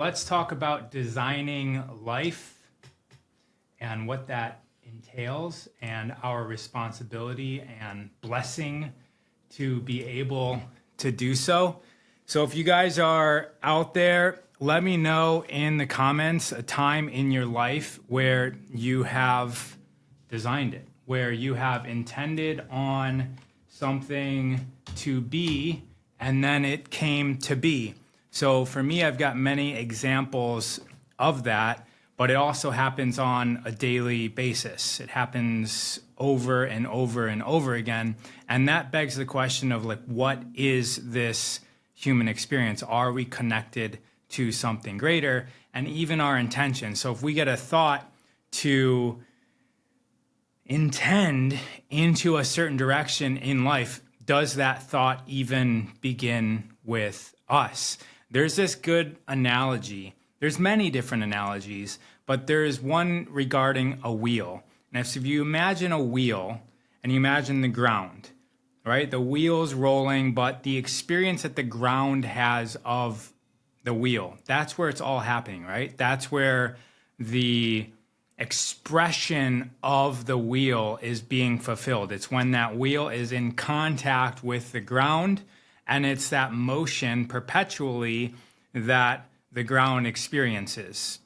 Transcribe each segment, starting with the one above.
Let's talk about designing life and what that entails and our responsibility and blessing to be able to do so. So if you guys are out there, let me know in the comments a time in your life where you have designed it, where you have intended on something to be and then it came to be. So for me, I've got many examples of that, but it also happens on a daily basis. It happens over and over and over again. And that begs the question of like, what is this human experience? Are we connected to something greater? And even our intention. So if we get a thought to intend into a certain direction in life, does that thought even begin with us? There's this good analogy. There's many different analogies, but there is one regarding a wheel. And if you imagine a wheel and you imagine the ground, right? The wheel's rolling, but the experience that the ground has of the wheel, that's where it's all happening, right? That's where the expression of the wheel is being fulfilled. It's when that wheel is in contact with the ground, and it's that motion perpetually that the ground experiences.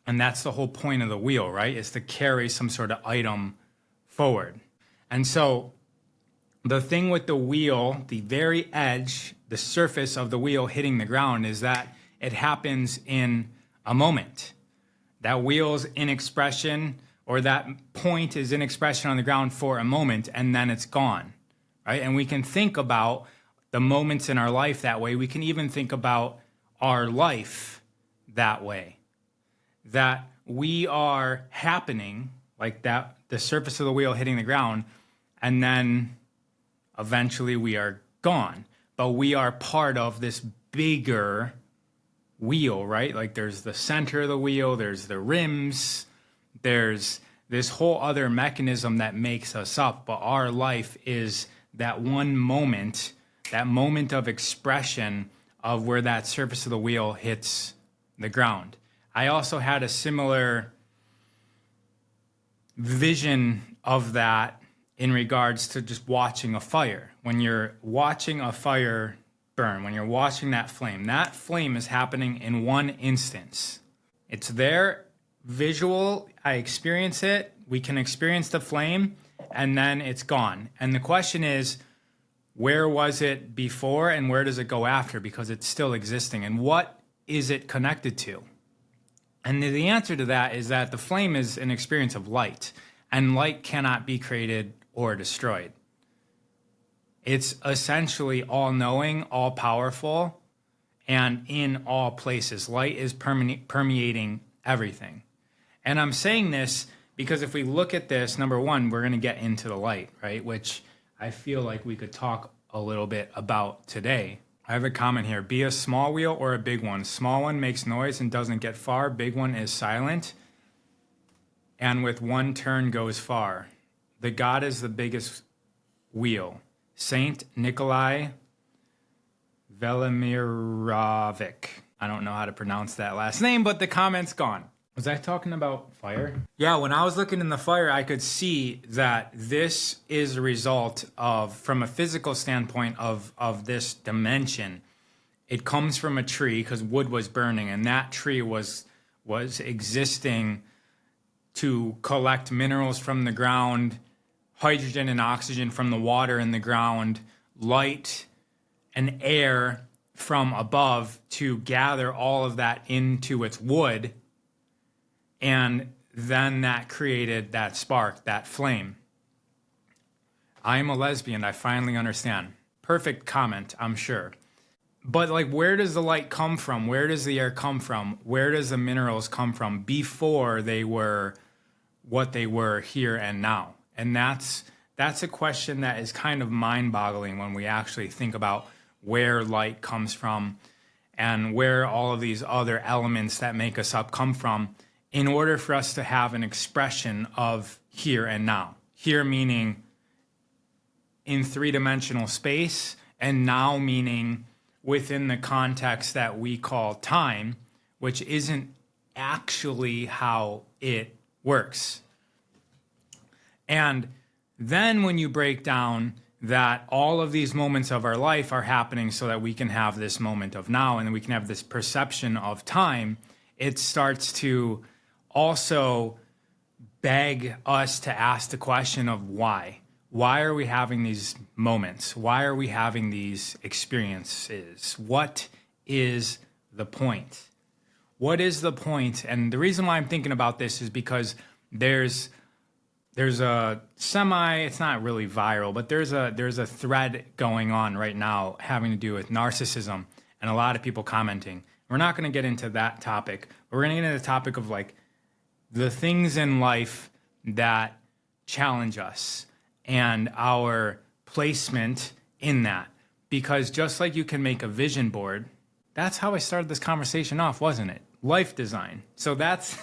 And that's the whole point of the wheel, right? Is to carry some sort of item forward. And so the thing with the wheel, the very edge, the surface of the wheel hitting the ground, is that it happens in a moment. That wheel's in expression, or that point is in expression on the ground for a moment, and then it's gone, right? And we can think about the moments in our life that way. We can even think about our life that way. That we are happening, like that, the surface of the wheel hitting the ground, and then eventually we are gone. But we are part of this bigger wheel, right? Like there's the center of the wheel, there's the rims, there's this whole other mechanism that makes us up. But our life is that one moment, that moment of expression of where that surface of the wheel hits the ground. I also had a similar vision of that in regards to just watching a fire. When you're watching a fire burn, when you're watching that flame is happening in one instance. It's there, visual, I experience it, we can experience the flame, and then it's gone. And the question is, where was it before and where does it go after? Because it's still existing. And what is it connected to? And the answer to that is that the flame is an experience of light, and light cannot be created or destroyed. It's essentially all-knowing, all-powerful, and in all places. Light is permeating everything. And I'm saying this because if we look at this, number one, we're going to get into the light, right? Which I feel like we could talk a little bit about today. I have a comment here. Be a small wheel or a big one. Small one makes noise and doesn't get far. Big one is silent and with one turn goes far. The God is the biggest wheel. Saint Nikolai Velimirovic. I don't know how to pronounce that last name, but the comment's gone. Was I talking about fire? Yeah, when I was looking in the fire, I could see that this is a result of, from a physical standpoint of this dimension. It comes from a tree because wood was burning, and that tree was existing to collect minerals from the ground, hydrogen and oxygen from the water in the ground, light and air from above to gather all of that into its wood. And then that created that spark, that flame. I am a lesbian, I finally understand. Perfect comment, I'm sure. But like, where does the light come from? Where does the air come from? Where does the minerals come from before they were what they were here and now? And that's a question that is kind of mind-boggling when we actually think about where light comes from and where all of these other elements that make us up come from, in order for us to have an expression of here and now. Here meaning in three-dimensional space, and now meaning within the context that we call time, which isn't actually how it works. And then when you break down that all of these moments of our life are happening so that we can have this moment of now and we can have this perception of time, it starts to also beg us to ask the question of why. Why are we having these moments? Why are we having these experiences? What is the point? What is the point? And the reason why I'm thinking about this is because there's a it's not really viral, but there's a thread going on right now having to do with narcissism and a lot of people commenting. We're not going to get into that topic, but we're going to get into the topic of like the things in life that challenge us and our placement in that. Because just like you can make a vision board, that's how I started this conversation off, wasn't it? Life design. So that's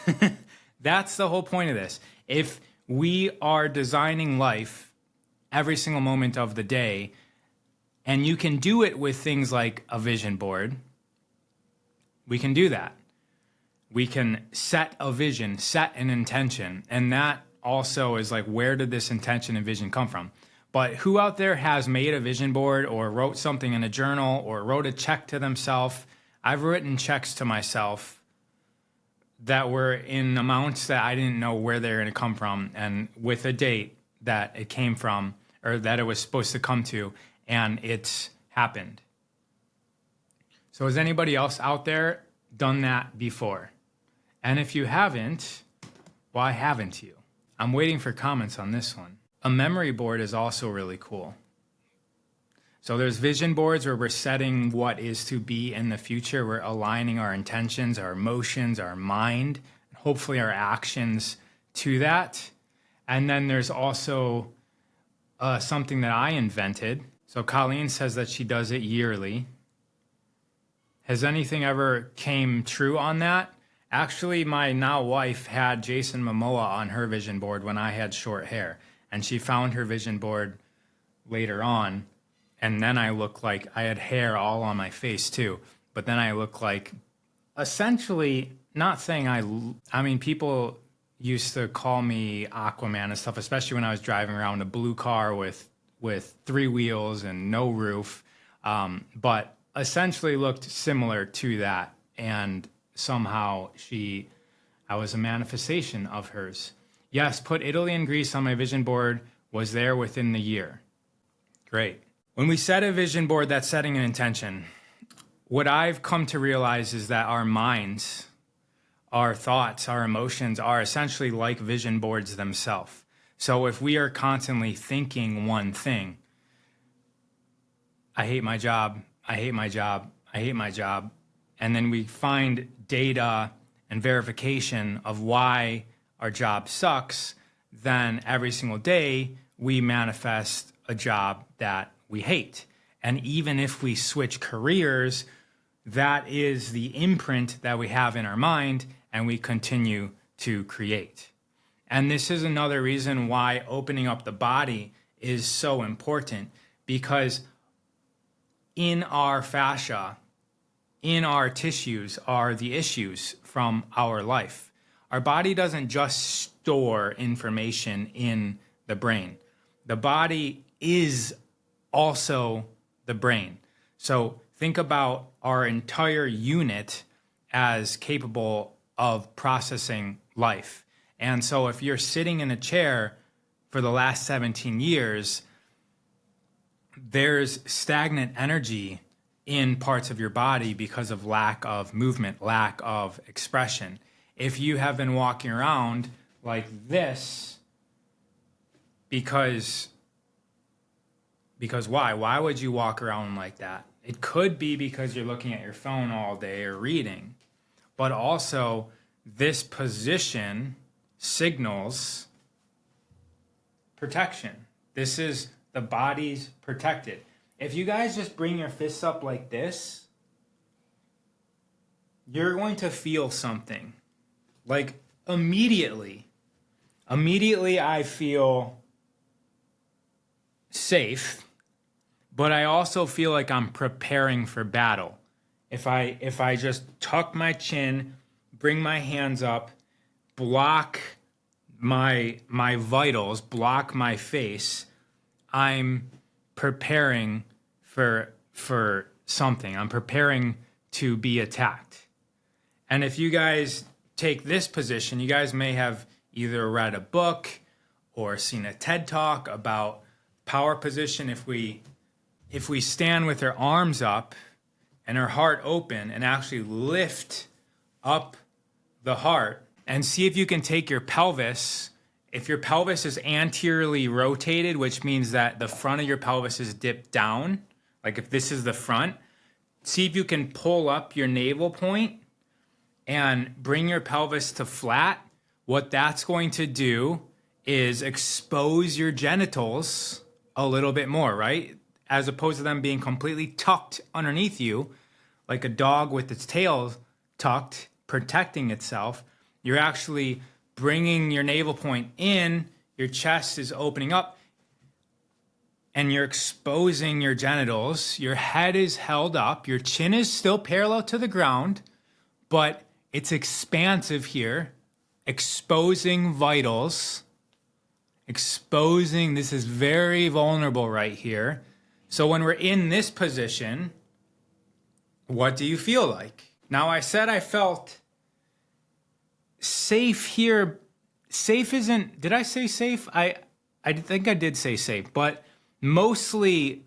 that's the whole point of this. If we are designing life every single moment of the day, and you can do it with things like a vision board, we can do that. We can set a vision, set an intention, and that also is like, where did this intention and vision come from? But who out there has made a vision board or wrote something in a journal or wrote a check to themselves? I've written checks to myself that were in amounts that I didn't know where they're going to come from, and with a date that it came from or that it was supposed to come to, and it's happened. So has anybody else out there done that before? And if you haven't, why haven't you? I'm waiting for comments on this one. A memory board is also really cool. So there's vision boards where we're setting what is to be in the future. We're aligning our intentions, our emotions, our mind, and hopefully our actions to that. And then there's also something that I invented. So Colleen says that she does it yearly. Has anything ever came true on that? Actually, my now wife had Jason Momoa on her vision board when I had short hair. And she found her vision board later on. And then I looked like I had hair all on my face too. But then I looked like, essentially, not saying I mean, people used to call me Aquaman and stuff, especially when I was driving around a blue car with 3 wheels and no roof. But essentially looked similar to that. And somehow I was a manifestation of hers. Yes, put Italy and Greece on my vision board, was there within the year. Great. When we set a vision board, that's setting an intention. What I've come to realize is that our minds, our thoughts, our emotions are essentially like vision boards themselves. So if we are constantly thinking one thing, I hate my job, I hate my job, I hate my job, and then we find data and verification of why our job sucks, then every single day we manifest a job that we hate. And even if we switch careers, that is the imprint that we have in our mind, and we continue to create. And this is another reason why opening up the body is so important, because in our fascia, in our tissues are the issues from our life. Our body doesn't just store information in the brain. The body is also the brain. So think about our entire unit as capable of processing life. And so if you're sitting in a chair for the last 17 years, there's stagnant energy in parts of your body because of lack of movement, lack of expression. If you have been walking around like this, because why? Why would you walk around like that? It could be because you're looking at your phone all day or reading, but also this position signals protection. This is the body's protected. If you guys just bring your fists up like this, you're going to feel something. Like immediately I feel safe, but I also feel like I'm preparing for battle. if I just tuck my chin, bring my hands up, block my vitals, block my face, I'm preparing for something. I'm preparing to be attacked. And if you guys take this position, you guys may have either read a book or seen a TED Talk about power position. If we stand with our arms up and our heart open and actually lift up the heart, and see if you can take your pelvis. If your pelvis is anteriorly rotated, which means that the front of your pelvis is dipped down, like if this is the front, see if you can pull up your navel point and bring your pelvis to flat. What that's going to do is expose your genitals a little bit more, right? As opposed to them being completely tucked underneath you, like a dog with its tail tucked, protecting itself. You're actually bringing your navel point in, your chest is opening up, and you're exposing your genitals. Your head is held up, your chin is still parallel to the ground, but it's expansive here, exposing vitals, exposing, this is very vulnerable right here. So when we're in this position, what do you feel like? Now, I said I felt safe here. Safe isn't, did I say safe? I think I did say safe, but mostly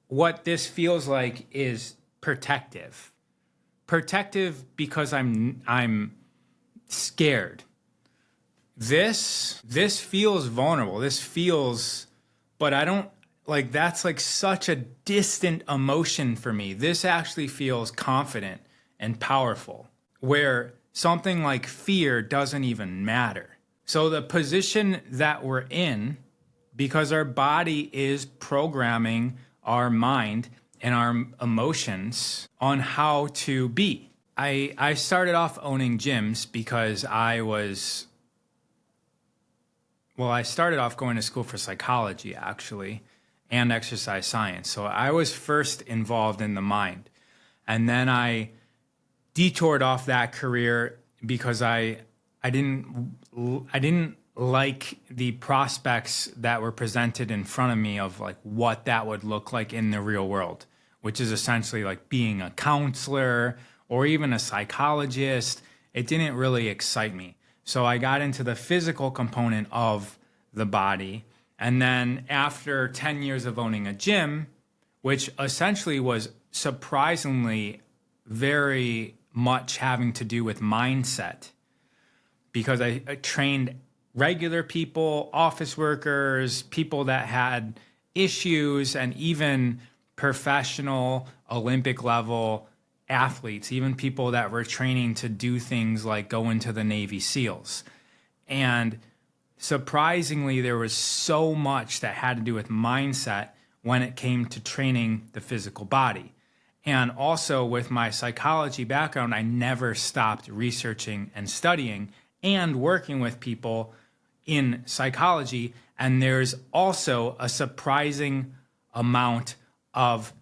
what this feels like is protective. Protective because I'm scared. This feels vulnerable. This feels, but I don't, like, that's like such a distant emotion for me. This actually feels confident and powerful, where something like fear doesn't even matter. So the position that we're in, because our body is programming our mind and our emotions on how to be. I started off owning gyms because I started off going to school for psychology, actually, and exercise science. So I was first involved in the mind. And then I detoured off that career because I didn't like the prospects that were presented in front of me of like what that would look like in the real world, which is essentially like being a counselor or even a psychologist. It didn't really excite me. So I got into the physical component of the body. And then after 10 years of owning a gym, which essentially was surprisingly very much having to do with mindset, because I trained regular people, office workers, people that had issues, and even professional Olympic level athletes, even people that were training to do things like go into the Navy SEALs. And surprisingly, there was so much that had to do with mindset when it came to training the physical body. And also with my psychology background, I never stopped researching and studying and working with people in psychology. And there's also a surprising amount of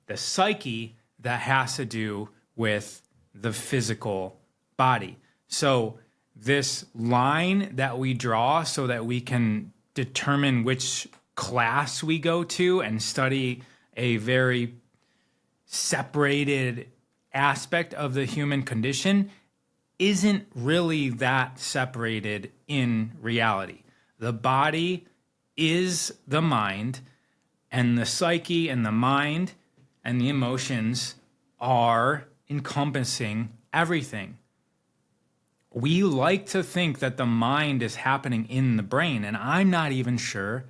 the psyche that has to do with the physical body. So this line that we draw so that we can determine which class we go to and study a very separated aspect of the human condition isn't really that separated in reality. The body is the mind, and the psyche and the mind and the emotions are encompassing everything. We like to think that the mind is happening in the brain, and I'm not even sure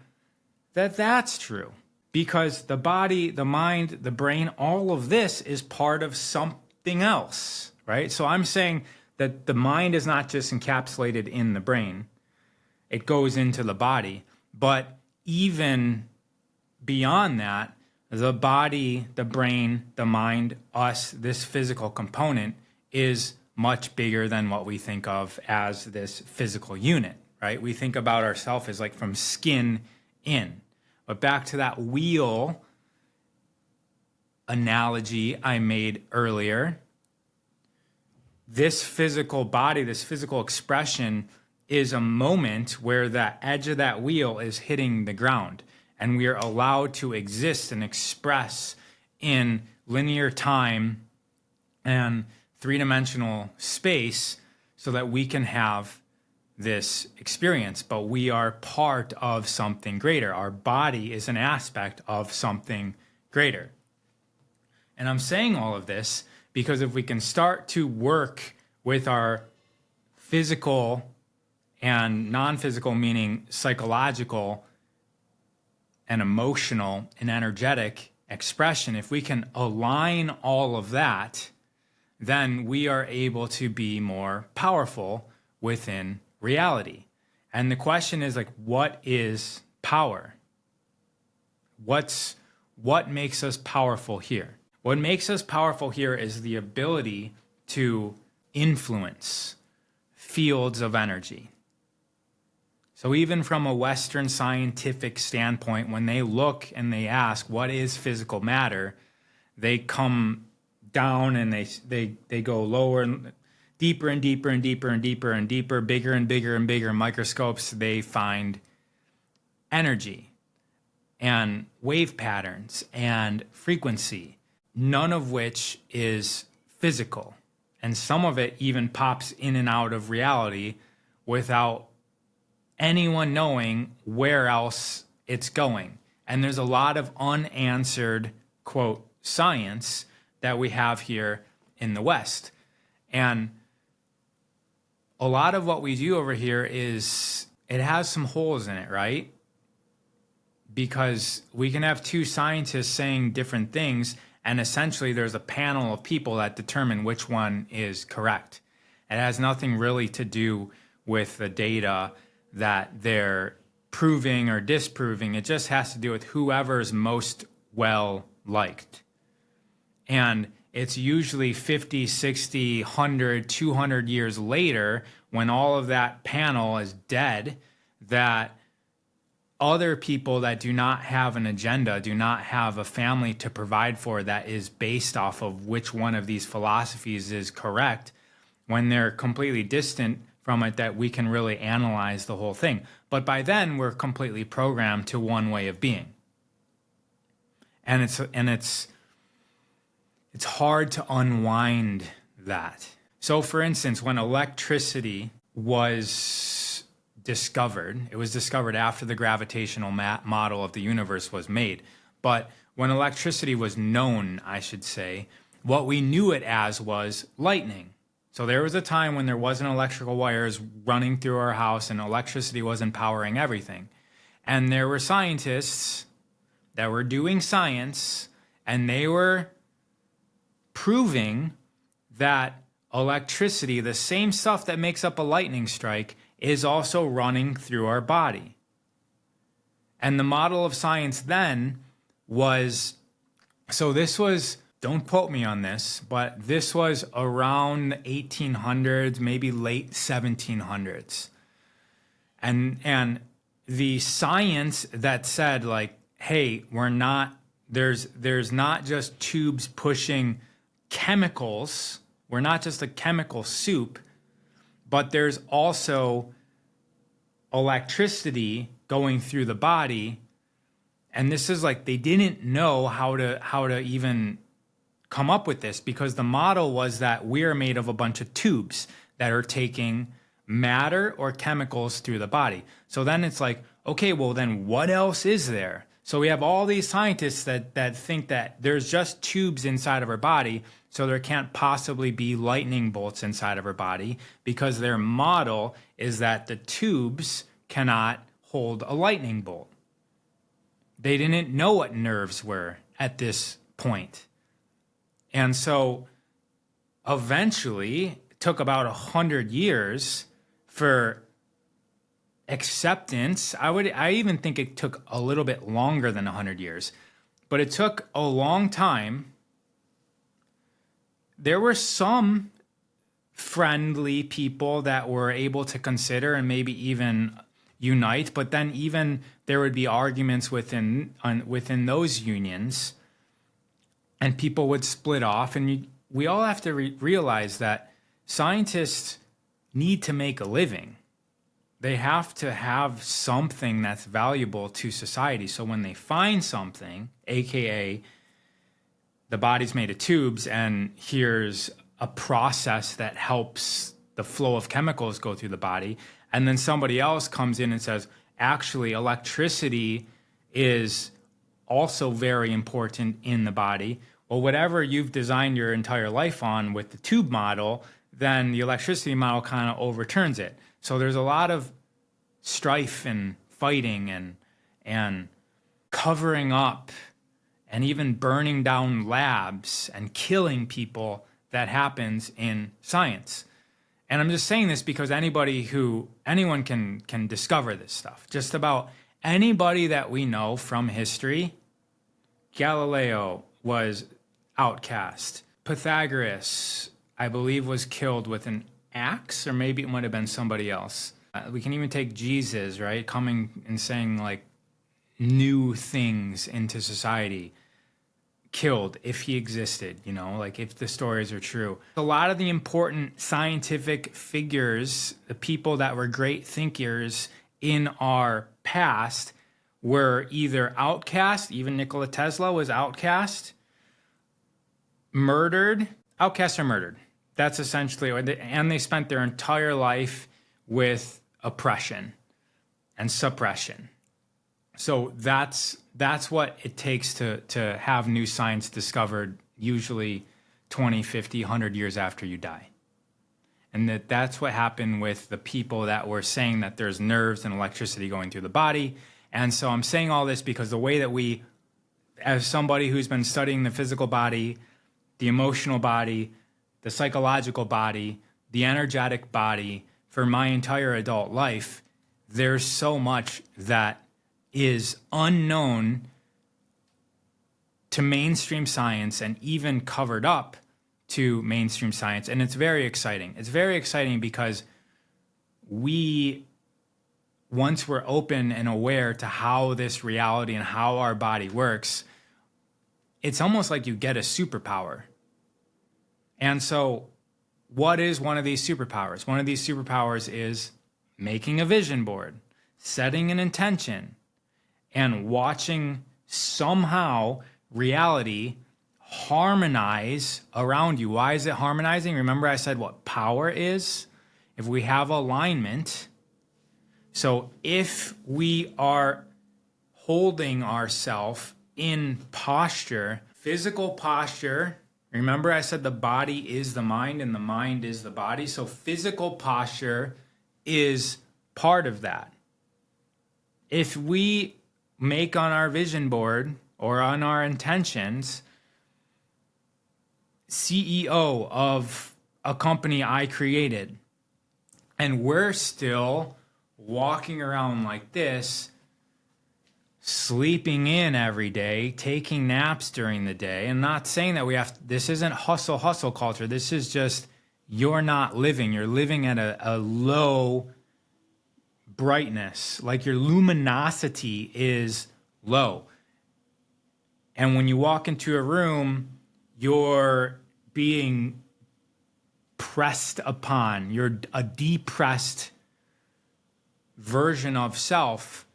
that that's true. Because the body, the mind, the brain, all of this is part of something else, right? So I'm saying that the mind is not just encapsulated in the brain. It goes into the body. But even beyond that, the body, the brain, the mind, us, this physical component is much bigger than what we think of as this physical unit, right? We think about ourselves as like from skin in. But back to that wheel, analogy I made earlier, this physical body, this physical expression is a moment where the edge of that wheel is hitting the ground, and we are allowed to exist and express in linear time and three-dimensional space so that we can have this experience. But we are part of something greater. Our body is an aspect of something greater. And I'm saying all of this because if we can start to work with our physical and non-physical, meaning psychological and emotional and energetic expression, if we can align all of that, then we are able to be more powerful within reality. And the question is, like, what is power? What makes us powerful here? What makes us powerful here is the ability to influence fields of energy. So even from a Western scientific standpoint, when they look and they ask, what is physical matter? They come down and they go lower and deeper and deeper and deeper and deeper and deeper, bigger and bigger and bigger microscopes. They find energy and wave patterns and frequency, none of which is physical. And some of it even pops in and out of reality without anyone knowing where else it's going. And there's a lot of unanswered, quote, science that we have here in the West. And a lot of what we do over here is, it has some holes in it, right? Because we can have two scientists saying different things, and essentially there's a panel of people that determine which one is correct. It has nothing really to do with the data that they're proving or disproving. It just has to do with whoever's most well liked. And it's usually 50, 60, 100, 200 years later, when all of that panel is dead, that other people that do not have an agenda, do not have a family to provide for that is based off of which one of these philosophies is correct, when they're completely distant from it, that we can really analyze the whole thing. But by then, we're completely programmed to one way of being. And it's hard to unwind that. So for instance, when electricity was discovered, it was discovered after the gravitational model of the universe was made. But when electricity was known, I should say, what we knew it as was lightning. So there was a time when there wasn't electrical wires running through our house and electricity wasn't powering everything. And there were scientists that were doing science, and they were proving that electricity, the same stuff that makes up a lightning strike, is also running through our body. And the model of science then was, so this was, don't quote me on this, but this was around the 1800s, maybe late 1700s. And the science that said, like, hey, there's not just tubes pushing chemicals, we're not just a chemical soup, but there's also electricity going through the body. And this is like, they didn't know how to even come up with this, because the model was that we're made of a bunch of tubes that are taking matter or chemicals through the body. So then it's like, okay, well then what else is there? So we have all these scientists that think that there's just tubes inside of our body, so there can't possibly be lightning bolts inside of our body, because their model is that the tubes cannot hold a lightning bolt. They didn't know what nerves were at this point. And so eventually, it took about 100 years for acceptance. I even think it took a little bit longer than 100 years, but it took a long time. There were some friendly people that were able to consider and maybe even unite, but then even there would be arguments within those unions and people would split off. And we all have to realize that scientists need to make a living. They have to have something that's valuable to society. So when they find something, AKA the body's made of tubes, and here's a process that helps the flow of chemicals go through the body, and then somebody else comes in and says, actually, electricity is also very important in the body. Well, whatever you've designed your entire life on with the tube model, then the electricity model kind of overturns it. So there's a lot of strife and fighting and covering up and even burning down labs and killing people that happens in science. And I'm just saying this because anyone can discover this stuff. Just about anybody that we know from history. Galileo was outcast. Pythagoras, I believe, was killed with an axe, or maybe it might have been somebody else. We can even take Jesus, right? Coming and saying like new things into society. Killed if he existed, like if the stories are true. A lot of the important scientific figures, the people that were great thinkers in our past, were either outcast. Even Nikola Tesla was outcast, murdered. Outcasts are murdered. That's essentially, and they spent their entire life with oppression and suppression. So that's what it takes to have new science discovered, usually 20, 50, 100 years after you die. And that's what happened with the people that were saying that there's nerves and electricity going through the body. And so I'm saying all this because the way that we, as somebody who's been studying the physical body, the emotional body, the psychological body, the energetic body for my entire adult life, there's so much that is unknown to mainstream science and even covered up to mainstream science. And it's very exciting. It's very exciting because once we're open and aware to how this reality and how our body works, it's almost like you get a superpower. And so what is one of these superpowers? One of these superpowers is making a vision board, setting an intention, and watching somehow reality harmonize around you. Why is it harmonizing? Remember I said what power is? If we have alignment, so if we are holding ourselves in posture, physical posture, remember I said the body is the mind and the mind is the body. So physical posture is part of that. If we make on our vision board or on our intentions, CEO of a company I created, and we're still walking around like this, sleeping in every day, taking naps during the day, and not saying that this isn't hustle culture. This is just, you're not living. You're living at a low brightness, like your luminosity is low. And when you walk into a room, you're being pressed upon. You're a depressed version of self.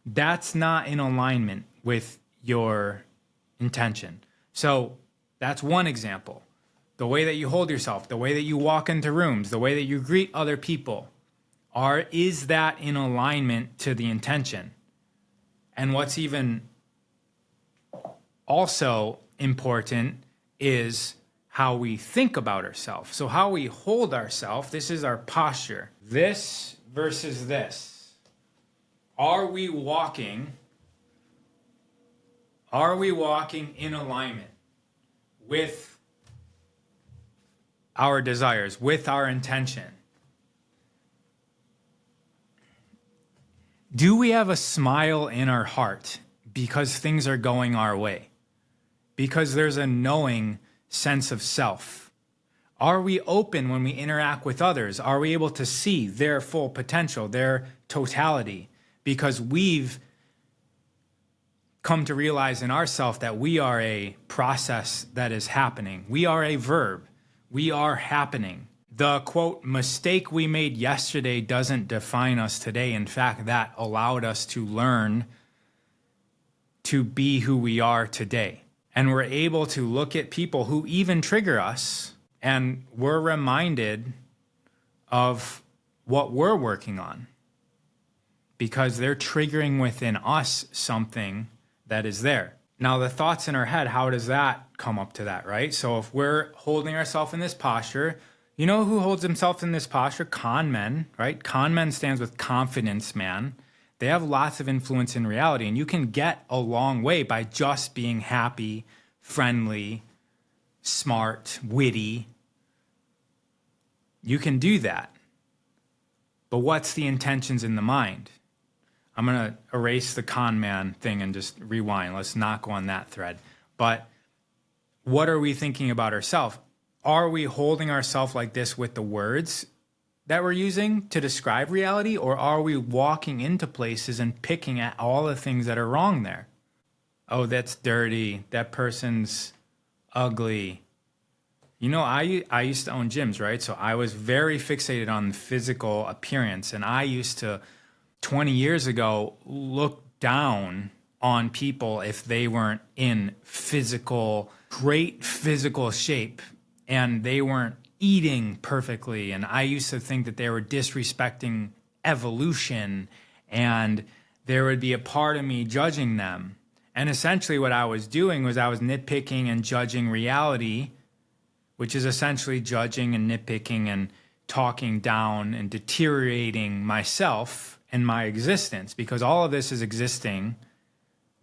That's not in alignment with your intention. So that's one example. The way that you hold yourself, the way that you walk into rooms, the way that you greet other people, is that in alignment to the intention? And what's even also important is how we think about ourselves. So how we hold ourselves, this is our posture. This versus this. Are we walking in alignment with our desires, with our intention? Do we have a smile in our heart because things are going our way? Because there's a knowing sense of self? Are we open when we interact with others? Are we able to see their full potential, their totality? Because we've come to realize in ourselves that we are a process that is happening. We are a verb. We are happening. The quote, mistake we made yesterday doesn't define us today. In fact, that allowed us to learn to be who we are today. And we're able to look at people who even trigger us, and we're reminded of what we're working on because they're triggering within us something that is there. Now, the thoughts in our head, how does that come up to that, right? So if we're holding ourselves in this posture, you know who holds himself in this posture? Con men, right? Con men stands with confidence man. They have lots of influence in reality, and you can get a long way by just being happy, friendly, smart, witty. You can do that. But what's the intentions in the mind? I'm going to erase the con man thing and just rewind. Let's not go on that thread. But what are we thinking about ourselves? Are we holding ourselves like this with the words that we're using to describe reality? Or are we walking into places and picking at all the things that are wrong there? Oh, that's dirty. That person's ugly. You know, I used to own gyms, right? So I was very fixated on physical appearance. And I used to, 20 years ago, look down on people if they weren't in great physical shape and they weren't eating perfectly. And I used to think that they were disrespecting evolution, and there would be a part of me judging them. And essentially what I was doing was I was nitpicking and judging reality, which is essentially judging and nitpicking and talking down and deteriorating myself and my existence, because all of this is existing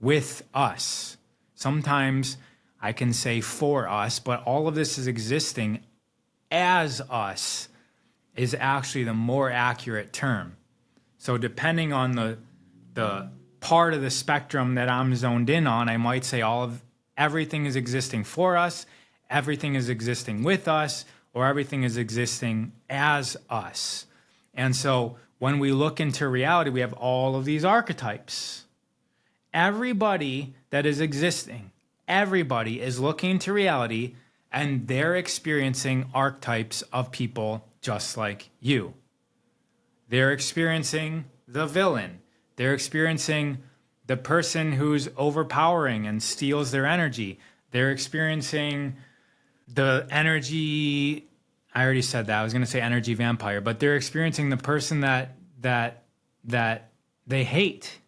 with us. Sometimes I can say for us, but all of this is existing as us is actually the more accurate term. So depending on the part of the spectrum that I'm zoned in on, I might say everything is existing for us, everything is existing with us, or everything is existing as us. And so when we look into reality, we have all of these archetypes. Everybody that is existing, everybody is looking into reality, and they're experiencing archetypes of people just like you. They're experiencing the villain. They're experiencing the person who's overpowering and steals their energy. They're experiencing the energy, I already said that. I was going to say energy vampire, but they're experiencing the person that they hate.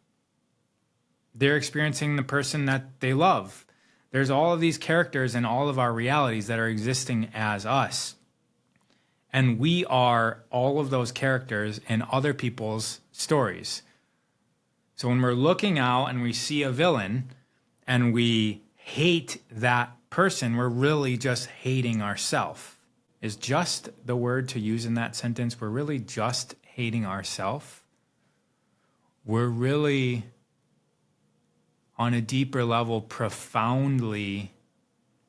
They're experiencing the person that they love. There's all of these characters in all of our realities that are existing as us. And we are all of those characters in other people's stories. So when we're looking out and we see a villain and we hate that person, we're really just hating ourselves. Is just the word to use in that sentence? We're really just hating ourselves. We're really, on a deeper level, profoundly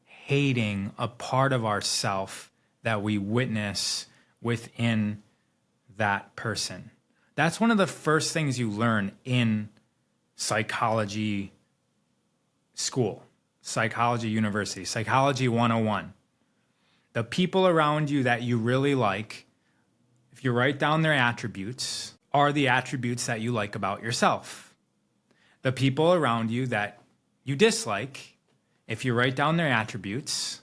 hating a part of ourself that we witness within that person. That's one of the first things you learn in psychology school, psychology university, psychology 101. The people around you that you really like, if you write down their attributes, are the attributes that you like about yourself. The people around you that you dislike, if you write down their attributes,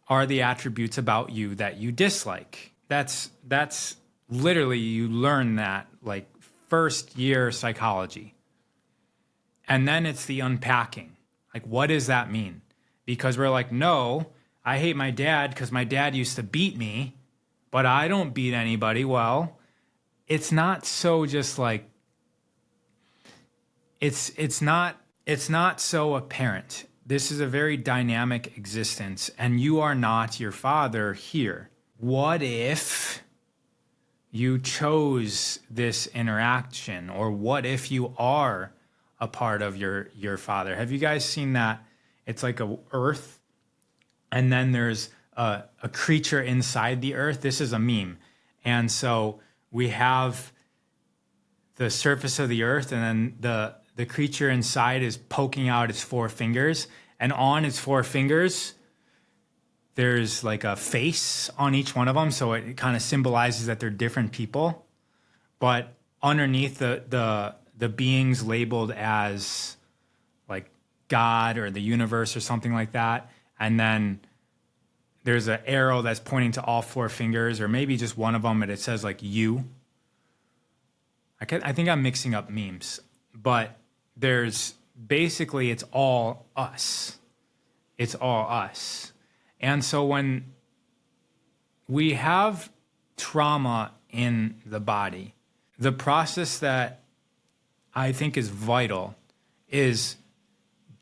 are the attributes about you that you dislike. That's literally, you learn that like first year psychology. And then it's the unpacking. Like, what does that mean? Because we're like, no, I hate my dad because my dad used to beat me, but I don't beat anybody. Well, it's not so just like, it's not so apparent. This is a very dynamic existence, and you are not your father here. What if you chose this interaction? Or what if you are a part of your father? Have you guys seen that? It's like a earth, and then there's a creature inside the earth. This is a meme. And so we have the surface of the earth, and then the creature inside is poking out its four fingers, and on its four fingers, there's like a face on each one of them. So it kind of symbolizes that they're different people. But underneath the beings labeled as like God or the universe or something like that. And then there's an arrow that's pointing to all four fingers, or maybe just one of them, and it says like you. I think I'm mixing up memes, but there's basically, it's all us. It's all us. And so when we have trauma in the body, the process that I think is vital is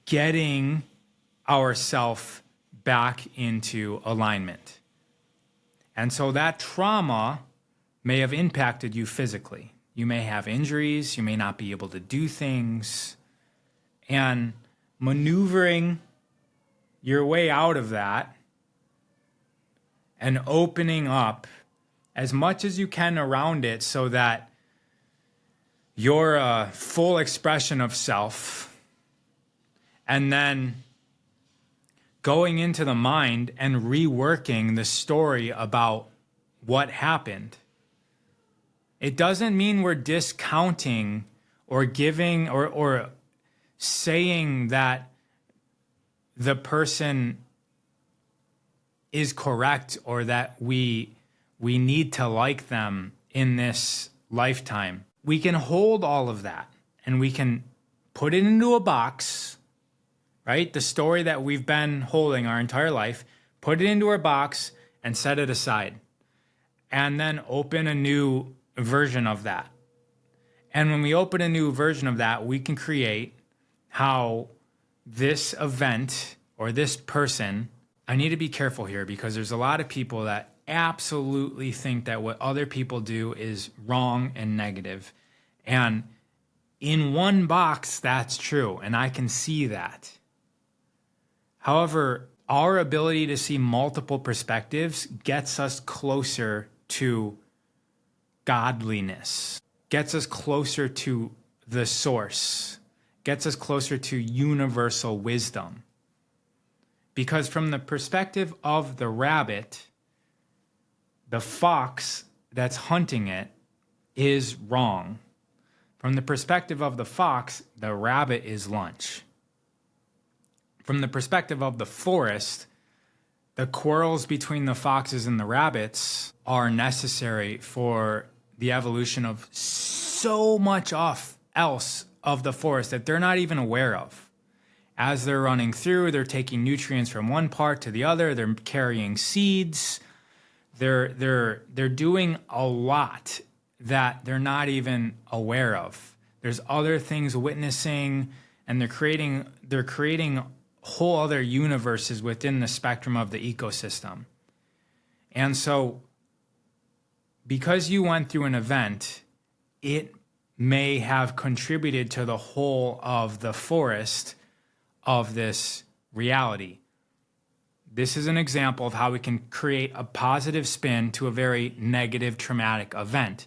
getting ourself back into alignment. And so that trauma may have impacted you physically. You may have injuries, you may not be able to do things, and maneuvering your way out of that and opening up as much as you can around it so that you're a full expression of self, and then going into the mind and reworking the story about what happened. It doesn't mean we're discounting or giving or saying that the person is correct or that we need to like them in this lifetime. We can hold all of that and we can put it into a box, right? The story that we've been holding our entire life, put it into our box and set it aside. And then open a new version of that. And when we open a new version of that, we can create how this event or this person, I need to be careful here because there's a lot of people that absolutely think that what other people do is wrong and negative. And in one box, that's true. And I can see that. However, our ability to see multiple perspectives gets us closer to godliness, gets us closer to the source, gets us closer to universal wisdom. Because from the perspective of the rabbit, the fox that's hunting it is wrong. From the perspective of the fox, the rabbit is lunch. From the perspective of the forest, the quarrels between the foxes and the rabbits are necessary for the evolution of so much else of the forest that they're not even aware of. As they're running through, they're taking nutrients from one part to the other, they're carrying seeds, they're doing a lot that they're not even aware of. There's other things witnessing, and they're creating whole other universes within the spectrum of the ecosystem. And so because you went through an event, it may have contributed to the whole of the forest of this reality. This is an example of how we can create a positive spin to a very negative traumatic event.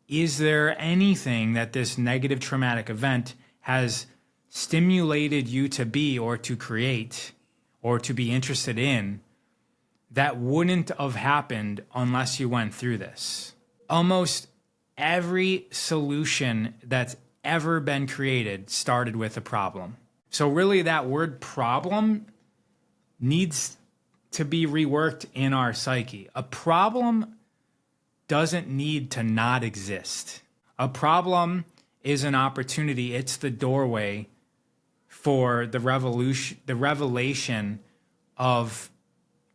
Is there anything that this negative traumatic event has stimulated you to be or to create or to be interested in that wouldn't have happened unless you went through this? Almost every solution that's ever been created started with a problem. So really that word problem needs to be reworked in our psyche. A problem doesn't need to not exist. A problem is an opportunity. It's the doorway for the revelation of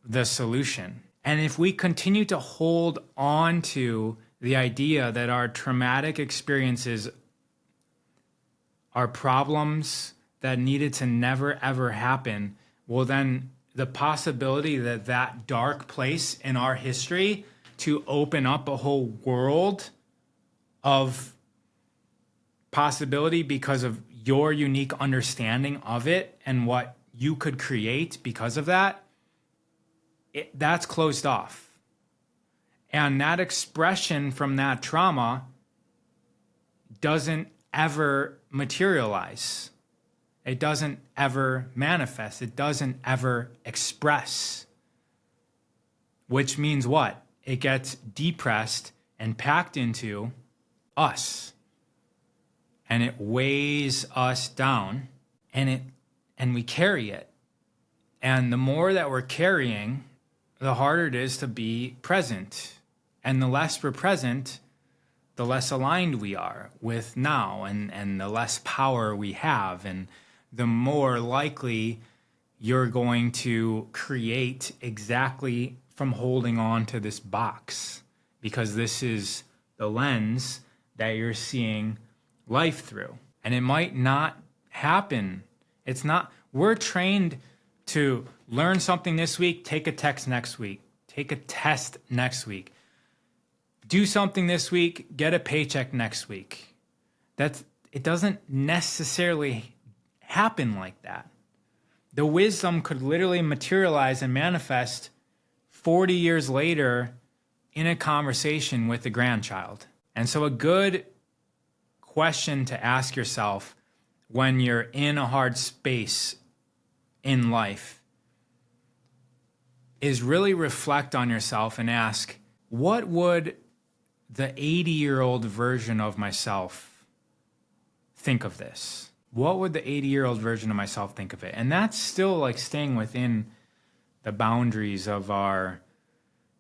the solution. And if we continue to hold on to the idea that our traumatic experiences are problems that needed to never ever happen, well then the possibility that that dark place in our history to open up a whole world of possibility because of your unique understanding of it and what you could create because of that, that's closed off. And that expression from that trauma doesn't ever materialize. It doesn't ever manifest. It doesn't ever express. Which means what? It gets depressed and packed into us. And it weighs us down, and we carry it. And the more that we're carrying, the harder it is to be present. And the less we're present, the less aligned we are with now, and the less power we have, and the more likely you're going to create exactly from holding on to this box, because this is the lens that you're seeing life through. And it might not happen. We're trained to learn something this week, take a test next week, take a test next week, do something this week, get a paycheck next week. It doesn't necessarily happen like that. The wisdom could literally materialize and manifest 40 years later in a conversation with a grandchild. And so a good question to ask yourself when you're in a hard space in life is really reflect on yourself and ask, what would the 80-year-old version of myself think of this? What would the 80-year-old version of myself think of it? And that's still like staying within the boundaries of our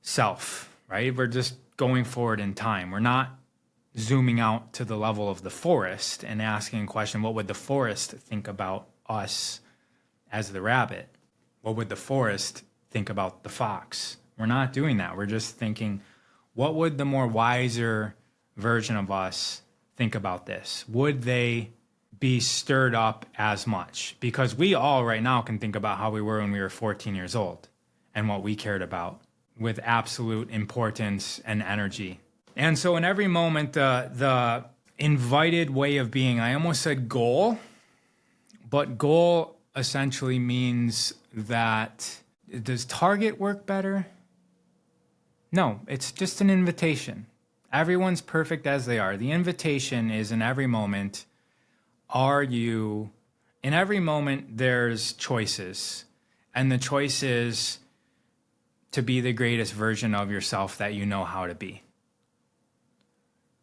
self, right? We're just going forward in time. We're not zooming out to the level of the forest and asking a question, what would the forest think about us as the rabbit? What would the forest think about the fox? We're not doing that. We're just thinking, what would the more wiser version of us think about this? Would they be stirred up as much? Because we all right now can think about how we were when we were 14 years old and what we cared about with absolute importance and energy. And so in every moment, the invited way of being, I almost said goal, but goal essentially means that, does target work better? No, it's just an invitation. Everyone's perfect as they are. The invitation is in every moment, in every moment there's choices. And the choice is to be the greatest version of yourself that you know how to be.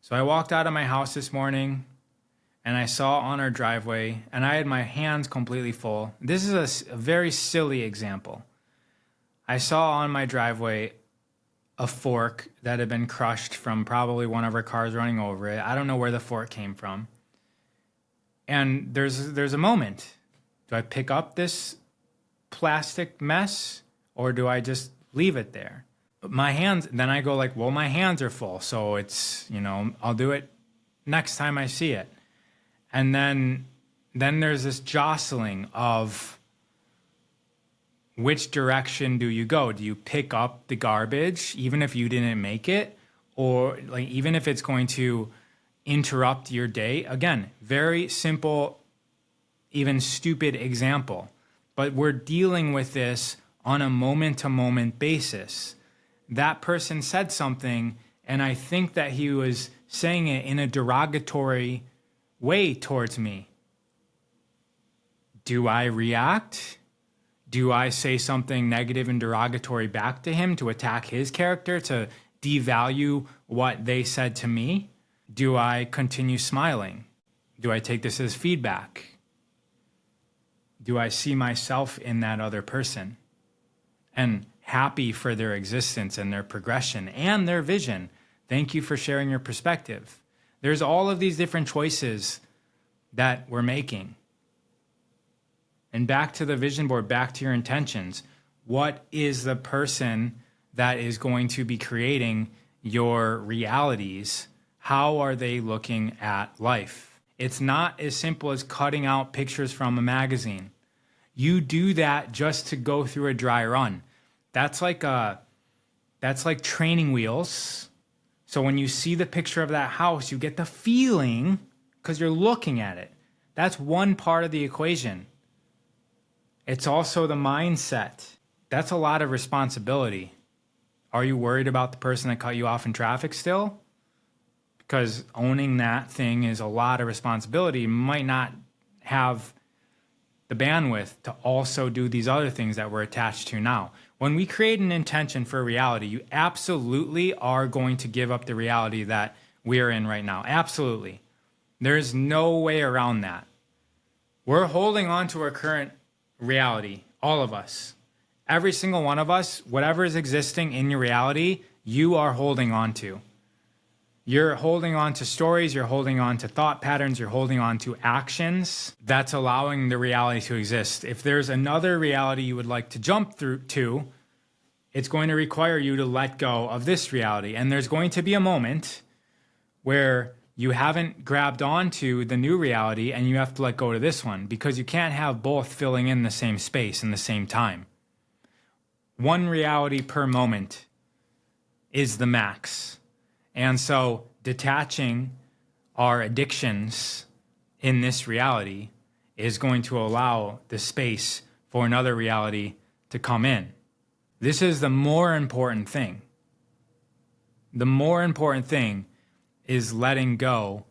So I walked out of my house this morning and I saw on our driveway, and I had my hands completely full. This is a very silly example. I saw on my driveway a fork that had been crushed from probably one of our cars running over it. I don't know where the fork came from. And there's a moment. Do I pick up this plastic mess or do I just leave it there? My hands, then I go like, well, my hands are full. So it's, I'll do it next time I see it. And then there's this jostling of which direction do you go? Do you pick up the garbage, even if you didn't make it? Or like, even if it's going to interrupt your day? Again, very simple, even stupid example. But we're dealing with this on a moment-to-moment basis. That person said something, and I think that he was saying it in a derogatory way towards me. Do I react? Do I say something negative and derogatory back to him to attack his character, to devalue what they said to me? Do I continue smiling? Do I take this as feedback? Do I see myself in that other person and happy for their existence and their progression and their vision? Thank you for sharing your perspective. There's all of these different choices that we're making. And back to the vision board, back to your intentions. What is the person that is going to be creating your realities? How are they looking at life? It's not as simple as cutting out pictures from a magazine. You do that just to go through a dry run. That's like training wheels. So when you see the picture of that house, you get the feeling because you're looking at it. That's one part of the equation. It's also the mindset. That's a lot of responsibility. Are you worried about the person that cut you off in traffic still? because owning that thing is a lot of responsibility. You might not have the bandwidth to also do these other things that we're attached to now. When we create an intention for reality, you absolutely are going to give up the reality that we are in right now. Absolutely. There's no way around that. We're holding on to our current reality, all of us. Every single one of us, whatever is existing in your reality, you are holding on to. You're holding on to stories, you're holding on to thought patterns, you're holding on to actions that's allowing the reality to exist. If there's another reality you would like to jump through to, it's going to require you to let go of this reality. And there's going to be a moment where you haven't grabbed onto the new reality and you have to let go to this one, because you can't have both filling in the same space in the same time. One reality per moment is the max. And so detaching our addictions in this reality is going to allow the space for another reality to come in. This is the more important thing. The more important thing is letting go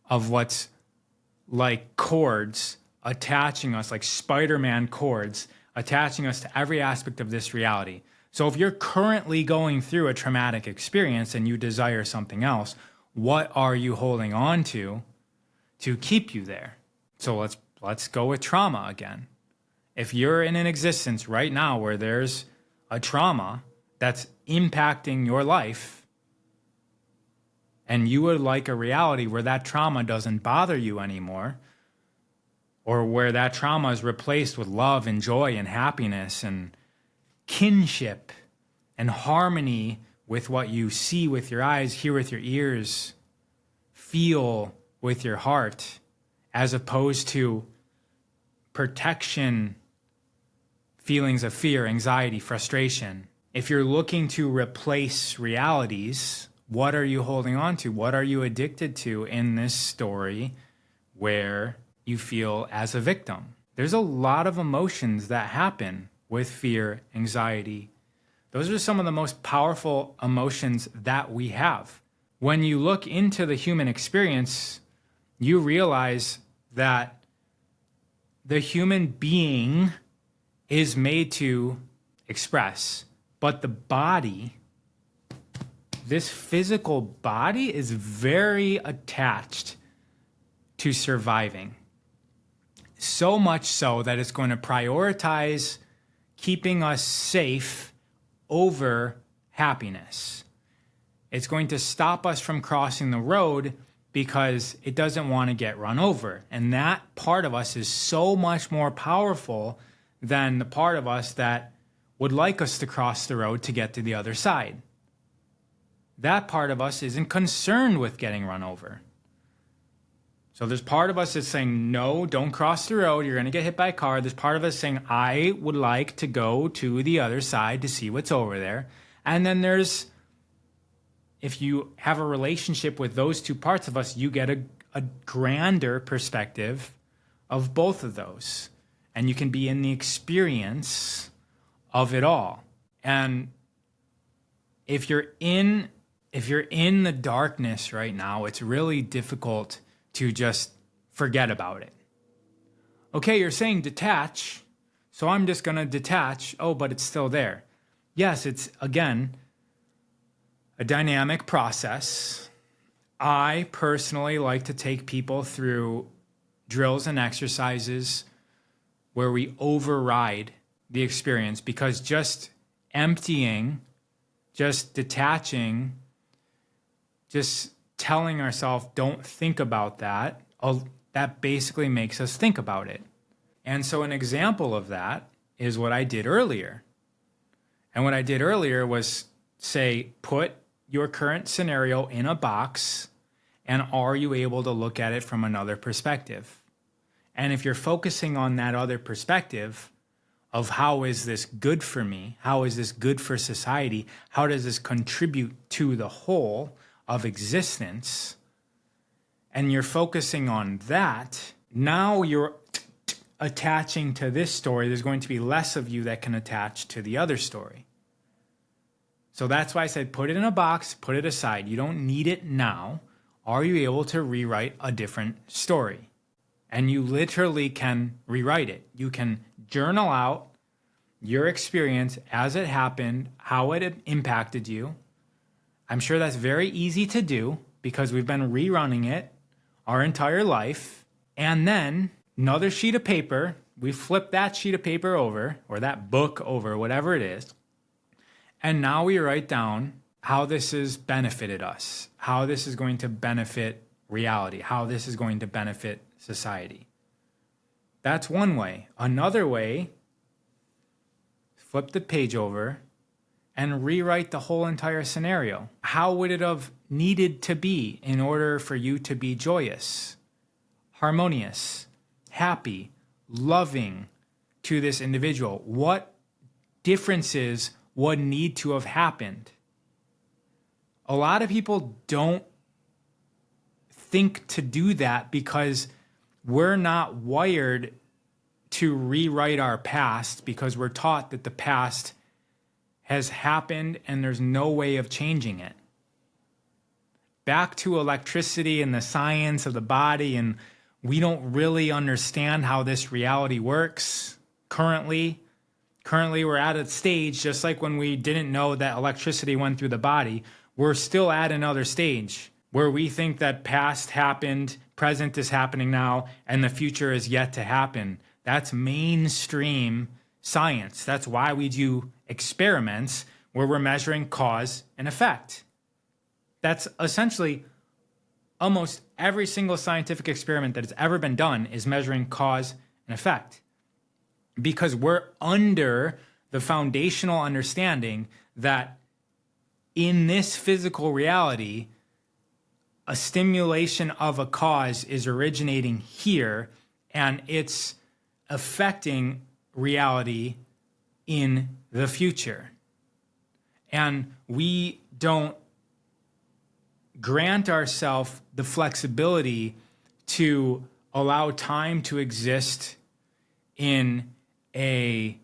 of what's like cords attaching us, like Spider-Man cords, attaching us to every aspect of this reality. So if you're currently going through a traumatic experience and you desire something else, what are you holding on to keep you there? So let's go with trauma again. If you're in an existence right now where there's a trauma that's impacting your life, and you would like a reality where that trauma doesn't bother you anymore, or where that trauma is replaced with love and joy and happiness and kinship and harmony with what you see with your eyes, hear with your ears, feel with your heart, as opposed to protection, feelings of fear, anxiety, frustration. If you're looking to replace realities, what are you holding on to? What are you addicted to in this story where you feel as a victim? There's a lot of emotions that happen with fear, anxiety. Those are some of the most powerful emotions that we have. When you look into the human experience, you realize that the human being is made to express, but the body, this physical body, is very attached to surviving. So much so that it's going to prioritize keeping us safe over happiness. It's going to stop us from crossing the road because it doesn't want to get run over. And that part of us is so much more powerful than the part of us that would like us to cross the road to get to the other side. That part of us isn't concerned with getting run over. So there's part of us that's saying, no, don't cross the road, you're going to get hit by a car. There's part of us saying, I would like to go to the other side to see what's over there. And then there's, if you have a relationship with those two parts of us, you get a grander perspective of both of those. And you can be in the experience of it all. And if you're in the darkness right now, it's really difficult to just forget about it. Okay, you're saying detach, so I'm just going to detach. Oh, but it's still there. Yes, it's, again, a dynamic process. I personally like to take people through drills and exercises where we override the experience, because just emptying, just detaching, just telling ourselves, don't think about that, that basically makes us think about it. And so an example of that is what I did earlier. And what I did earlier was say, put your current scenario in a box, and are you able to look at it from another perspective? And if you're focusing on that other perspective of how is this good for me? How is this good for society? How does this contribute to the whole of existence, and you're focusing on that, now you're attaching to this story. There's going to be less of you that can attach to the other story. So that's why I said put it in a box, put it aside. You don't need it now. are you able to rewrite a different story? And you literally can rewrite it. You can journal out your experience as it happened, how it impacted you. I'm sure that's very easy to do because we've been rerunning it our entire life. And then another sheet of paper, we flip that sheet of paper over, or that book over, whatever it is. And now we write down how this has benefited us, how this is going to benefit reality, how this is going to benefit society. That's one way. Another way, flip the page over and rewrite the whole entire scenario. How would it have needed to be in order for you to be joyous, harmonious, happy, loving to this individual? What differences would need to have happened? A lot of people don't think to do that because we're not wired to rewrite our past, because we're taught that the past has happened and there's no way of changing it. Back to electricity and the science of the body, and we don't really understand how this reality works currently. Currently, we're at a stage, just like when we didn't know that electricity went through the body, we're still at another stage where we think that past happened, present is happening now, and the future is yet to happen. That's mainstream science. That's why we do experiments where we're measuring cause and effect. That's essentially almost every single scientific experiment that has ever been done is measuring cause and effect. Because we're under the foundational understanding that in this physical reality, a stimulation of a cause is originating here, and it's affecting reality in the future. And we don't grant ourselves the flexibility to allow time to exist in a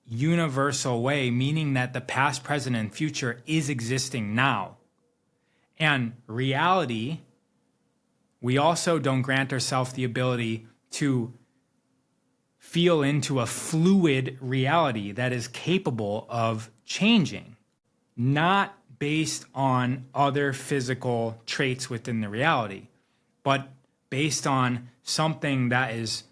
universal way, meaning that the past, present, and future is existing now. And reality, we also don't grant ourselves the ability to feel into a fluid reality that is capable of changing, not based on other physical traits within the reality, but based on something that is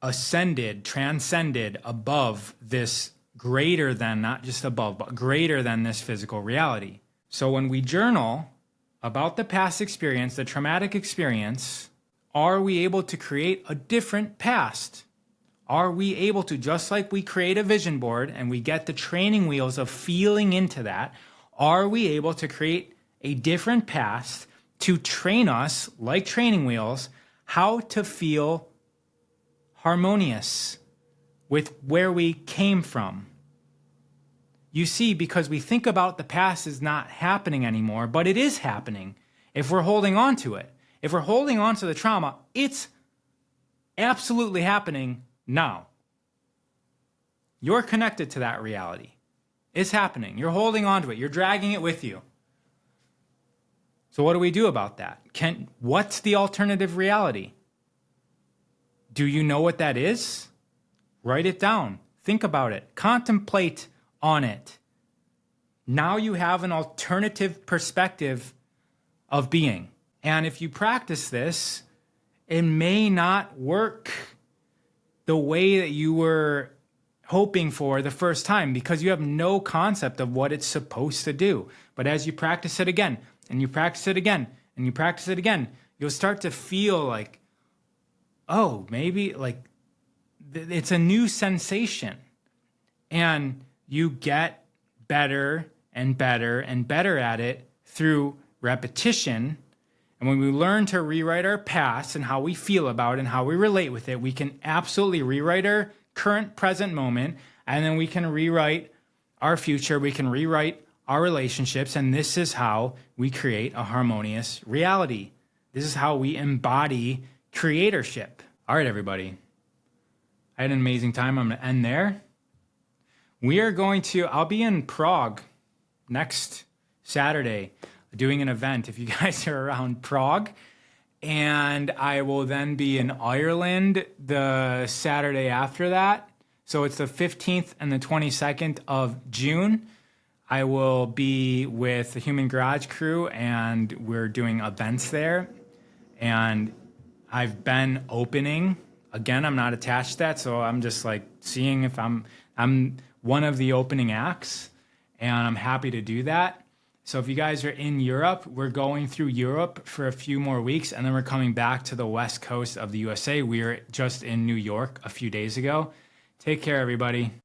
ascended, transcended above this, greater than, not just above, but greater than this physical reality. So when we journal about the past experience, the traumatic experience, are we able to create a different past? Are we able to, just like we create a vision board and we get the training wheels of feeling into that, are we able to create a different past to train us, like training wheels, how to feel harmonious with where we came from? You see, because we think about the past is not happening anymore, but it is happening if we're holding on to it. If we're holding on to the trauma, it's absolutely happening now. You're connected to that reality. It's happening. You're holding on to it. You're dragging it with you. So what do we do about that? What's the alternative reality? Do you know what that is? Write it down. Think about it. Contemplate on it. Now you have an alternative perspective of being. And if you practice this, it may not work the way that you were hoping for the first time because you have no concept of what it's supposed to do. But as you practice it again, and you practice it again, and you practice it again, you'll start to feel like, oh, maybe like it's a new sensation. And you get better and better and better at it through repetition. And when we learn to rewrite our past and how we feel about it and how we relate with it, we can absolutely rewrite our current present moment, and then we can rewrite our future. We can rewrite our relationships, and this is how we create a harmonious reality. This is how we embody creatorship. All right, everybody. I had an amazing time. I'm going to end there. I'll be in Prague next Saturday. doing an event if you guys are around Prague. And I will then be in Ireland the Saturday after that. So it's the 15th and the 22nd of June. I will be with the Human Garage crew, and we're doing events there. And I've been opening. Again, I'm not attached to that, so I'm just like seeing if I'm one of the opening acts, and I'm happy to do that. So if you guys are in Europe, we're going through Europe for a few more weeks, and then we're coming back to the west coast of the USA. We were just in New York a few days ago. Take care, everybody.